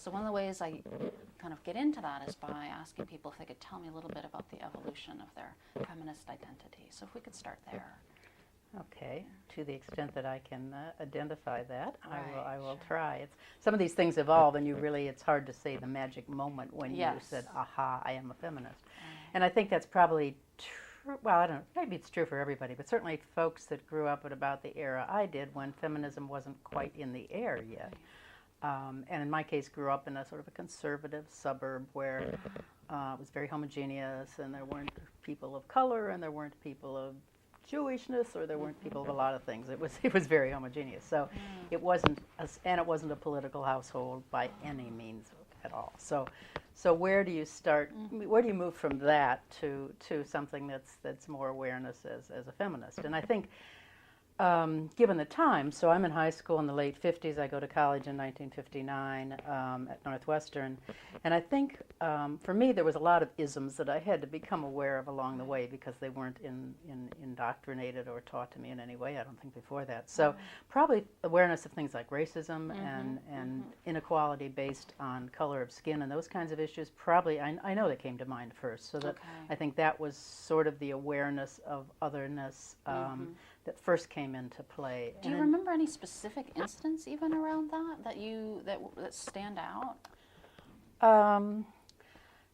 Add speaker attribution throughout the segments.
Speaker 1: So one of the ways I kind of get into that is by asking people if they could tell me a little bit about the evolution of their feminist identity. So if we could start there.
Speaker 2: Okay, to the extent that I can identify that,
Speaker 1: Right,
Speaker 2: I will
Speaker 1: sure.
Speaker 2: try. Some of these things evolve, and it's hard to say the magic moment when you
Speaker 1: Yes.
Speaker 2: said, aha, I am a feminist.
Speaker 1: Right.
Speaker 2: And I think that's probably true, well, I don't know, maybe it's true for everybody, but certainly folks that grew up at about the era I did when feminism wasn't quite in the air yet. And in my case, grew up in a sort of a conservative suburb where it was very homogeneous, and there weren't people of color, and there weren't people of Jewishness, or there weren't people of a lot of things. It was very homogeneous. So it wasn't a political household by any means at all. So where do you start? Where do you move from that to something that's more awareness as a feminist? And I think, given the time, so I'm in high school in the late 50s. I go to college in 1959 at Northwestern, and I think for me there was a lot of isms that I had to become aware of along the way because they weren't indoctrinated or taught to me in any way. I don't think before that. So probably awareness of things like racism and inequality based on color of skin and those kinds of issues. Probably I know that came to mind first. So that I think that was sort of the awareness of otherness. That first came into play.
Speaker 1: Do you remember any specific instance even around that stand out?
Speaker 2: I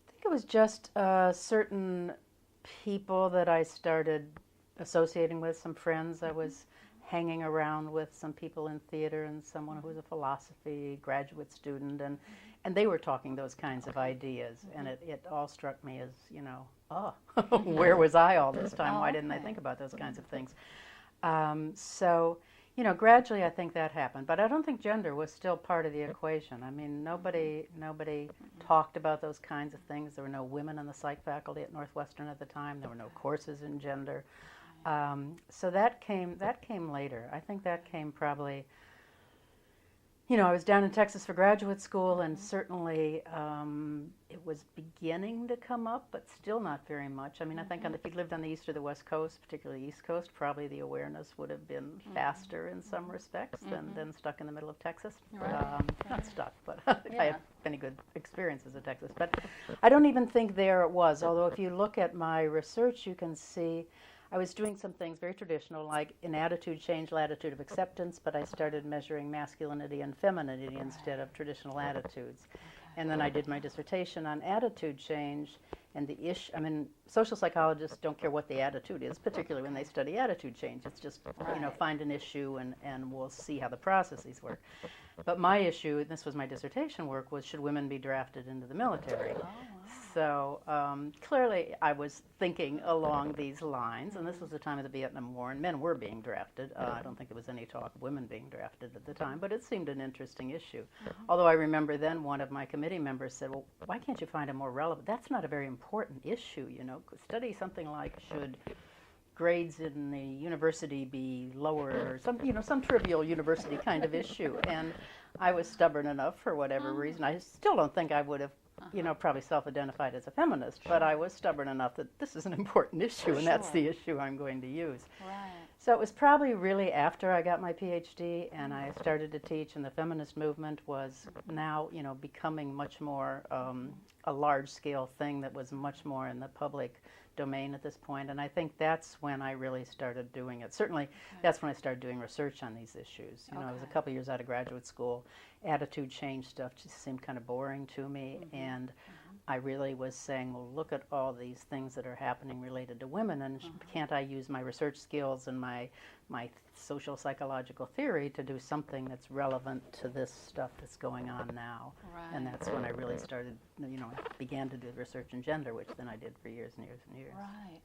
Speaker 2: think it was just certain people that I started associating with, some friends I was hanging around with, some people in theater and someone who was a philosophy graduate student, and they were talking those kinds of ideas, and it all struck me as, where was I all this time? Why didn't I think about those kinds of things? So, gradually I think that happened, but I don't think gender was still part of the equation. I mean, nobody talked about those kinds of things. There were no women in the psych faculty at Northwestern at the time. There were no courses in gender. So that came later. I think that came probably, I was down in Texas for graduate school, and certainly it was beginning to come up, but still not very much. I mean, I think if you'd lived on the East or the West Coast, particularly East Coast, probably the awareness would have been faster in some respects than stuck in the middle of Texas.
Speaker 1: Right.
Speaker 2: Not stuck, but I had many good experiences in Texas. But I don't even think there it was, although if you look at my research, you can see I was doing some things very traditional, like in attitude change, latitude of acceptance, but I started measuring masculinity and femininity instead of traditional attitudes. And then I did my dissertation on attitude change and the issue. I mean, social psychologists don't care what the attitude is, particularly when they study attitude change. It's just, find an issue and we'll see how the processes work. But my issue, and this was my dissertation work, was should women be drafted into the military? Oh, wow. So clearly I was thinking along these lines, and this was the time of the Vietnam War, and men were being drafted. I don't think there was any talk of women being drafted at the time, but it seemed an interesting issue. Although I remember then one of my committee members said, well, why can't you find a more relevant? That's not a very important issue, Study something like should grades in the university be lower, or some trivial university kind of issue. And I was stubborn enough for whatever reason. I still don't think I would have, probably self-identified as a feminist, but I was stubborn enough that this is an important issue, and that's the issue I'm going to use.
Speaker 1: Right.
Speaker 2: So it was probably really after I got my PhD and I started to teach, and the feminist movement was now, becoming much more a large-scale thing that was much more in the public domain at this point, and I think that's when I really started doing it. Certainly, that's when I started doing research on these issues. I was a couple years out of graduate school. Attitude change stuff just seemed kind of boring to me, and I really was saying, well, look at all these things that are happening related to women, and can't I use my research skills and my social psychological theory to do something that's relevant to this stuff that's going on now? Right. And that's when I really started, began to do research in gender, which then I did for years and years and years.
Speaker 1: Right.